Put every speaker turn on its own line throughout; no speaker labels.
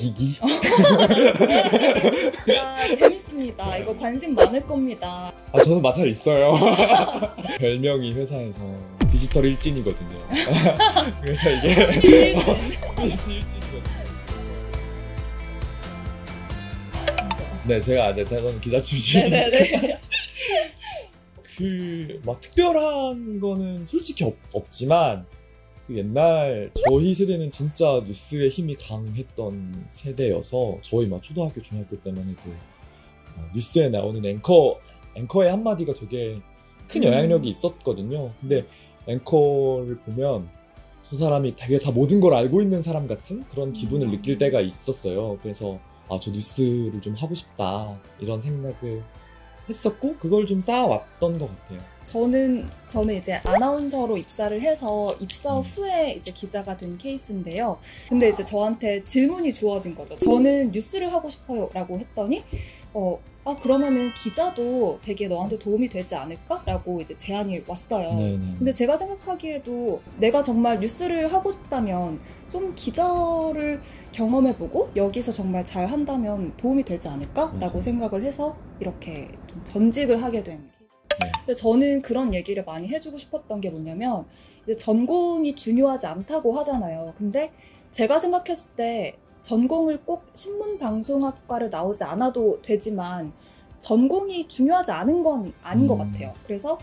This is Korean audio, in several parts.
이기기?
아, 재밌습니다. 이거 관심 많을 겁니다.
아, 저는 마찰 있어요. 별명이 회사에서 디지털 일진이거든요. 그래서 이게 일진이거든요. 네, 저는 기자 출신이니까.
네네네.
막 특별한 거는 솔직히 없지만, 그 옛날 저희 세대는 진짜 뉴스의 힘이 강했던 세대여서, 저희 막 초등학교, 중학교 때만 해도 뉴스에 나오는 앵커의 한마디가 되게 큰 영향력이 있었거든요. 근데 앵커를 보면 저 사람이 되게 다 모든 걸 알고 있는 사람 같은 그런 기분을 느낄 때가 있었어요. 그래서 저 뉴스를 좀 하고 싶다 이런 생각을 했었고, 그걸 좀 쌓아왔던 것 같아요.
저는 이제 아나운서로 입사를 해서 입사 후에 이제 기자가 된 케이스인데요. 근데 이제 저한테 질문이 주어진 거죠. 저는 뉴스를 하고 싶어요 라고 했더니 그러면은 기자도 되게 너한테 도움이 되지 않을까? 라고 이제 제안이 왔어요.
네네.
근데 제가 생각하기에도 내가 정말 뉴스를 하고 싶다면 좀 기자를 경험해보고 여기서 정말 잘 한다면 도움이 되지 않을까? 라고 생각을 해서 이렇게 좀 전직을 하게 된. 근데 저는 그런 얘기를 많이 해주고 싶었던 게 뭐냐면, 이제 전공이 중요하지 않다고 하잖아요. 근데 제가 생각했을 때 전공을 꼭 신문방송학과를 나오지 않아도 되지만 전공이 중요하지 않은 건 아닌 것 같아요. 그래서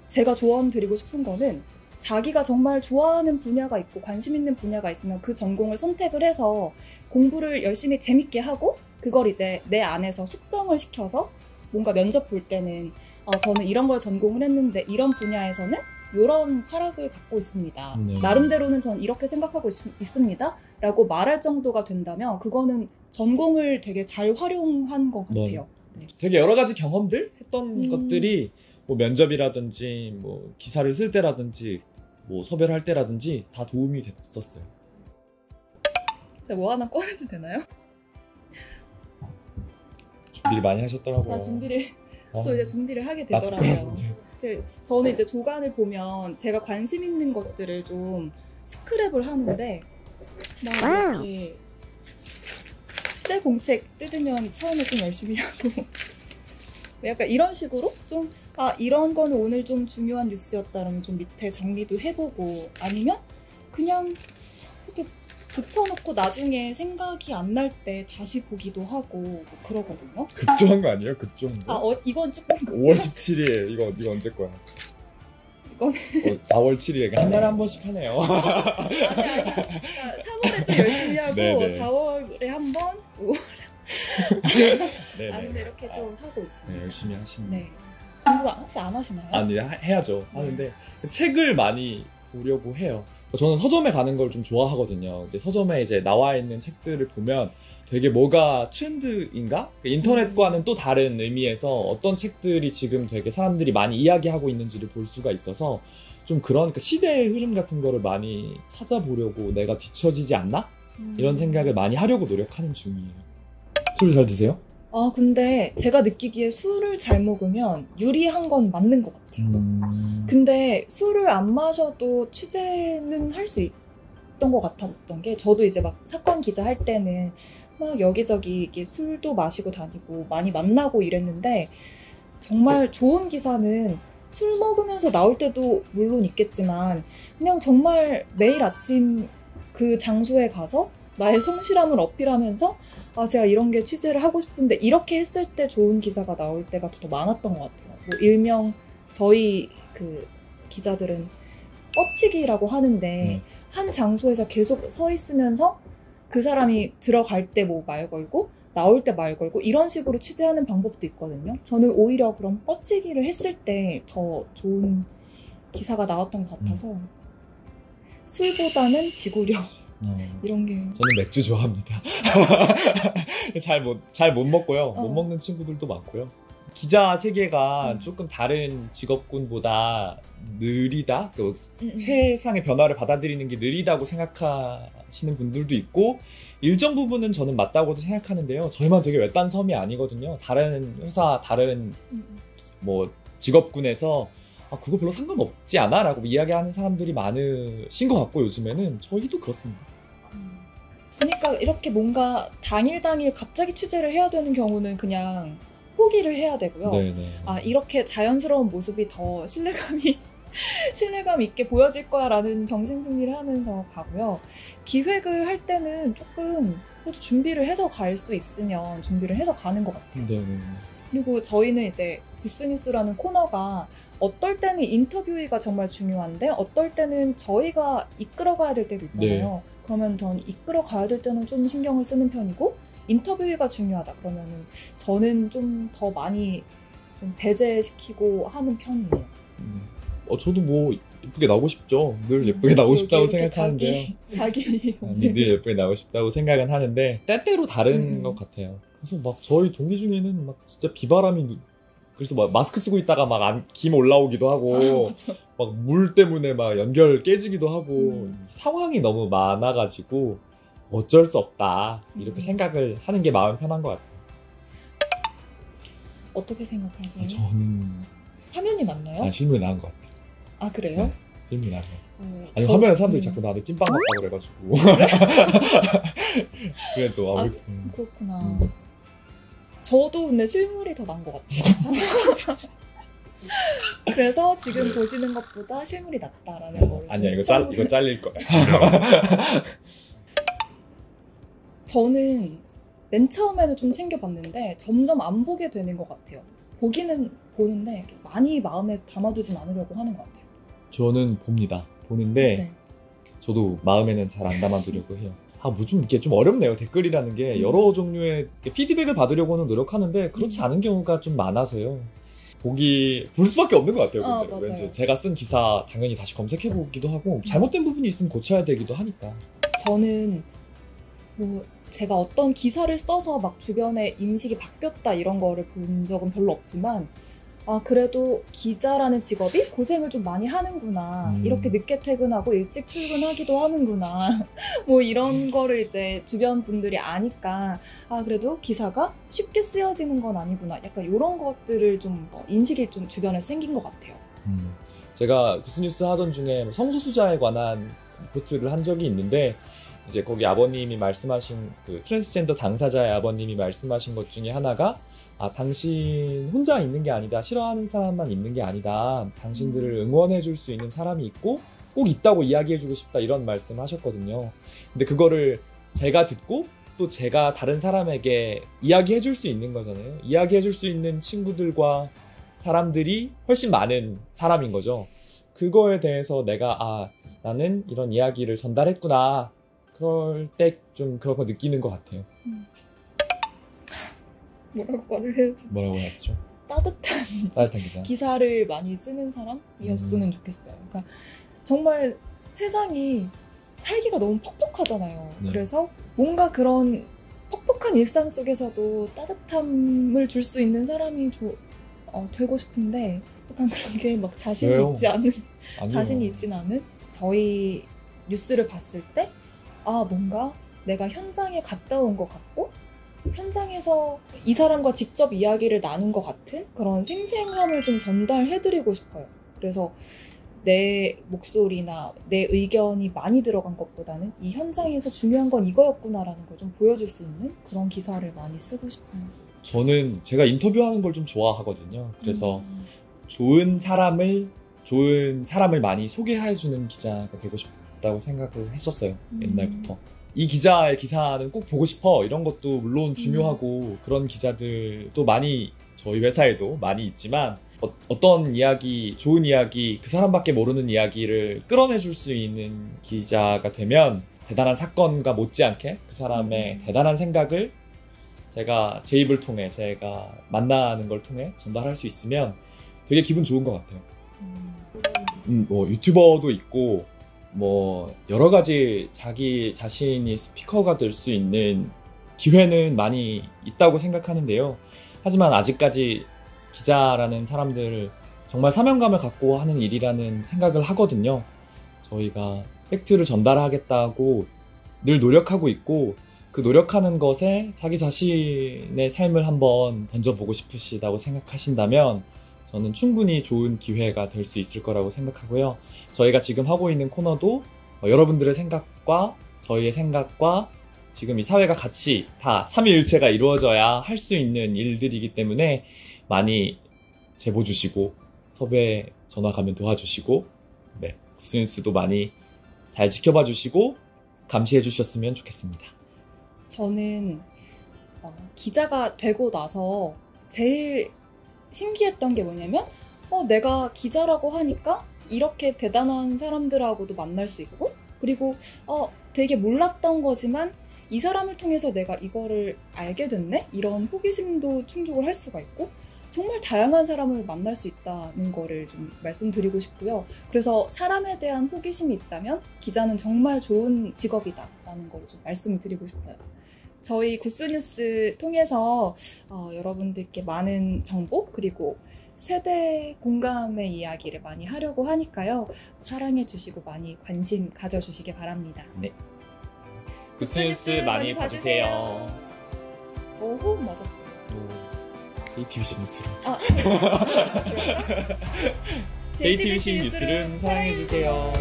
제가 조언 드리고 싶은 거는, 자기가 정말 좋아하는 분야가 있고 관심 있는 분야가 있으면 그 전공을 선택을 해서 공부를 열심히 재밌게 하고, 그걸 이제 내 안에서 숙성을 시켜서 뭔가 면접 볼 때는 저는 이런 걸 전공을 했는데 이런 분야에서는 이런 철학을 갖고 있습니다.
네.
나름대로는 전 이렇게 생각하고 있습니다. 라고 말할 정도가 된다면 그거는 전공을 되게 잘 활용한 것 같아요. 네.
되게 여러 가지 경험들 했던 것들이 뭐 면접이라든지 뭐 기사를 쓸 때라든지 뭐 섭외를 할 때라든지 다 도움이 됐었어요.
제가 뭐 하나 꺼내도 되나요?
준비를 많이 하셨더라고요.
또 이제 준비를 하게 되더라고요. 저는 이제 조간을 보면 제가 관심 있는 것들을 좀 스크랩을 하는데, 막 이렇게 새 공책 뜯으면 처음에 좀 열심히 하고 약간 이런 식으로 좀 이런 거는 오늘 좀 중요한 뉴스였다면 좀 밑에 정리도 해보고, 아니면 그냥 이렇게 붙여놓고 나중에 생각이 안 날 때 다시 보기도 하고 뭐 그러거든요.
급조한 거 아니에요? 급조인데?
이건 조금
5월 17일 이거 언제 거야?
이건
4월 7일에 한 달에 한 번씩 하네요.
아니. 그러니까 3월에 좀 열심히 하고
네네.
4월에 한 번, 5월에
네네.
이렇게 좀 하고 있습니다.
네, 열심히 하시는.
네. 공부 혹시 안 하시나요?
아니, 해야죠. 하는데 책을 많이 보려고 해요. 저는 서점에 가는 걸 좀 좋아하거든요. 근데 서점에 이제 나와 있는 책들을 보면 되게 뭐가 트렌드인가? 인터넷과는 또 다른 의미에서 어떤 책들이 지금 되게 사람들이 많이 이야기하고 있는지를 볼 수가 있어서 좀 그런 시대의 흐름 같은 거를 많이 찾아보려고, 내가 뒤처지지 않나? 이런 생각을 많이 하려고 노력하는 중이에요. 술 잘 드세요?
근데 제가 느끼기에 술을 잘 먹으면 유리한 건 맞는 것 같아요. 근데 술을 안 마셔도 취재는 할 수 있던 것 같았던 게, 저도 이제 막 사건 기자 할 때는 막 여기저기 이렇게 술도 마시고 다니고 많이 만나고 이랬는데, 정말 좋은 기사는 술 먹으면서 나올 때도 물론 있겠지만 그냥 정말 매일 아침 그 장소에 가서 나의 성실함을 어필하면서 제가 이런 게 취재를 하고 싶은데 이렇게 했을 때 좋은 기사가 나올 때가 더 많았던 것 같아요. 뭐 일명 저희 그 기자들은 뻗치기라고 하는데 한 장소에서 계속 서 있으면서 그 사람이 들어갈 때 뭐 말 걸고 나올 때 말 걸고 이런 식으로 취재하는 방법도 있거든요. 저는 오히려 그런 뻗치기를 했을 때 더 좋은 기사가 나왔던 것 같아서 술보다는 지구력 이런 게.
저는 맥주 좋아합니다. 잘 못 먹고요. 못 먹는 친구들도 많고요. 기자 세계가 조금 다른 직업군보다 느리다? 세상의 변화를 받아들이는 게 느리다고 생각하시는 분들도 있고, 일정 부분은 저는 맞다고도 생각하는데요. 저희만 되게 외딴 섬이 아니거든요. 다른 회사, 다른 뭐 직업군에서 그거 별로 상관없지 않아? 라고 이야기하는 사람들이 많으신 것 같고, 요즘에는 저희도 그렇습니다.
그러니까 이렇게 뭔가 당일 갑자기 취재를 해야 되는 경우는 그냥 포기를 해야 되고요.
네네.
이렇게 자연스러운 모습이 더 신뢰감 있게 보여질 거야 라는 정신승리를 하면서 가고요. 기획을 할 때는 조금 그래도 준비를 해서 갈 수 있으면 준비를 해서 가는 것 같아요.
네네.
그리고 저희는 이제 부스뉴스라는 코너가 어떨 때는 인터뷰가 정말 중요한데 어떨 때는 저희가 이끌어가야 될 때도 있잖아요.
네.
그러면 전 이끌어가야 될 때는 좀 신경을 쓰는 편이고 인터뷰가 중요하다 그러면은 저는 좀 더 많이 좀 배제시키고 하는 편이에요.
저도 뭐 예쁘게 나오고 싶죠. 늘 예쁘게 나오고 싶다고 생각하는데요.
닭이
늘 예쁘게 나오고 싶다고 생각은 하는데 때때로 다른 것 같아요. 그래서 막 저희 동기 중에는 막 진짜 비바람이 그래서 막 마스크 쓰고 있다가 막 김 올라오기도 하고 막 물 때문에 막 연결 깨지기도 하고 상황이 너무 많아가지고 어쩔 수 없다 이렇게 생각을 하는 게 마음 편한 것 같아요.
어떻게 생각하세요?
저는
화면이 낫나요?
실물이 나은 것 같아요.
아 그래요?
네, 실물이 나은 것 같아요. 아니 화면에 사람들이 자꾸 나한테 찐빵 같다고 그래가지고 그래도
그렇구나. 저도 근데 실물이 더 나은 것 같아요. 그래서 지금 보시는 것보다 실물이 낫다라는 걸
아니야 이거 잘릴 거야.
저는 맨 처음에는 좀 챙겨봤는데 점점 안 보게 되는 것 같아요. 보기는 보는데 많이 마음에 담아두진 않으려고 하는 것 같아요.
저는 봅니다. 보는데 저도 마음에는 잘 안 담아두려고 해요. 뭐 좀 이게 좀 어렵네요. 댓글이라는 게 여러 종류의 피드백을 받으려고는 노력하는데 그렇지 않은 경우가 좀 많아서요. 볼 수밖에 없는 것 같아요. 근데 왠지 제가 쓴 기사 당연히 다시 검색해 보기도 하고 잘못된 부분이 있으면 고쳐야 되기도 하니까.
저는 뭐 제가 어떤 기사를 써서 막 주변에 인식이 바뀌었다 이런 거를 본 적은 별로 없지만 그래도 기자라는 직업이 고생을 좀 많이 하는구나. 이렇게 늦게 퇴근하고 일찍 출근하기도 하는구나. 뭐 이런 거를 이제 주변 분들이 아니까 그래도 기사가 쉽게 쓰여지는 건 아니구나. 약간 이런 것들을 좀 인식이 좀 주변에 생긴 것 같아요.
제가 부스뉴스 하던 중에 성소수자에 관한 리포트를 한 적이 있는데 이제 거기 아버님이 말씀하신 그 트랜스젠더 당사자의 아버님이 말씀하신 것 중에 하나가 당신 혼자 있는 게 아니다. 싫어하는 사람만 있는 게 아니다. 당신들을 응원해 줄 수 있는 사람이 있고 꼭 있다고 이야기해 주고 싶다. 이런 말씀 하셨거든요. 근데 그거를 제가 듣고 또 제가 다른 사람에게 이야기해 줄 수 있는 거잖아요. 이야기해 줄 수 있는 친구들과 사람들이 훨씬 많은 사람인 거죠. 그거에 대해서 내가 나는 이런 이야기를 전달했구나. 그럴 때 좀 그런 거 느끼는 것 같아요.
뭐라고 말을 해야 되지?
뭐라고 했죠?
따뜻한
기자.
기사를 많이 쓰는 사람이었으면 좋겠어요. 그러니까 정말 세상이 살기가 너무 퍽퍽하잖아요. 그래서 뭔가 그런 퍽퍽한 일상 속에서도 따뜻함을 줄 수 있는 사람이 되고 싶은데 약간 그런 게 막 자신이 있진 않은 저희 뉴스를 봤을 때 뭔가 내가 현장에 갔다 온 것 같고 현장에서 이 사람과 직접 이야기를 나눈 것 같은 그런 생생함을 좀 전달해드리고 싶어요. 그래서 내 목소리나 내 의견이 많이 들어간 것보다는 이 현장에서 중요한 건 이거였구나라는 걸 좀 보여줄 수 있는 그런 기사를 많이 쓰고 싶어요. 저는
제가 인터뷰하는 걸 좀 좋아하거든요. 그래서 좋은 사람을 많이 소개해주는 기자가 되고 싶다고 생각을 했었어요. 옛날부터. 이 기자의 기사는 꼭 보고 싶어 이런 것도 물론 중요하고 그런 기자들도 많이 저희 회사에도 많이 있지만 어떤 이야기, 좋은 이야기, 그 사람밖에 모르는 이야기를 끌어내줄 수 있는 기자가 되면 대단한 사건과 못지않게 그 사람의 대단한 생각을 제 입을 통해 제가 만나는 걸 통해 전달할 수 있으면 되게 기분 좋은 것 같아요. 유튜버도 있고 여러 가지 자기 자신이 스피커가 될 수 있는 기회는 많이 있다고 생각하는데요. 하지만 아직까지 기자라는 사람들 정말 사명감을 갖고 하는 일이라는 생각을 하거든요. 저희가 팩트를 전달하겠다고 늘 노력하고 있고 그 노력하는 것에 자기 자신의 삶을 한번 던져보고 싶으시다고 생각하신다면 저는 충분히 좋은 기회가 될 수 있을 거라고 생각하고요. 저희가 지금 하고 있는 코너도 여러분들의 생각과 저희의 생각과 지금 이 사회가 같이 다 삼위일체가 이루어져야 할 수 있는 일들이기 때문에 많이 제보 주시고 섭외 전화 가면 도와주시고 네, 굿스뉴스도 많이 잘 지켜봐 주시고 감시해 주셨으면 좋겠습니다.
저는 기자가 되고 나서 제일 신기했던 게 뭐냐면 내가 기자라고 하니까 이렇게 대단한 사람들하고도 만날 수 있고 그리고 되게 몰랐던 거지만 이 사람을 통해서 내가 이거를 알게 됐네? 이런 호기심도 충족을 할 수가 있고 정말 다양한 사람을 만날 수 있다는 거를 좀 말씀드리고 싶고요. 그래서 사람에 대한 호기심이 있다면 기자는 정말 좋은 직업이다라는 걸 좀 말씀을 드리고 싶어요. 저희 굿스뉴스 통해서 여러분들께 많은 정보 그리고 세대 공감의 이야기를 많이 하려고 하니까요. 사랑해 주시고 많이 관심 가져주시기 바랍니다.
네. 굿스뉴스 많이 봐주세요.
호흡 맞았어요.
JTBC 뉴스룸.
네.
JTBC 뉴스룸 사랑해주세요.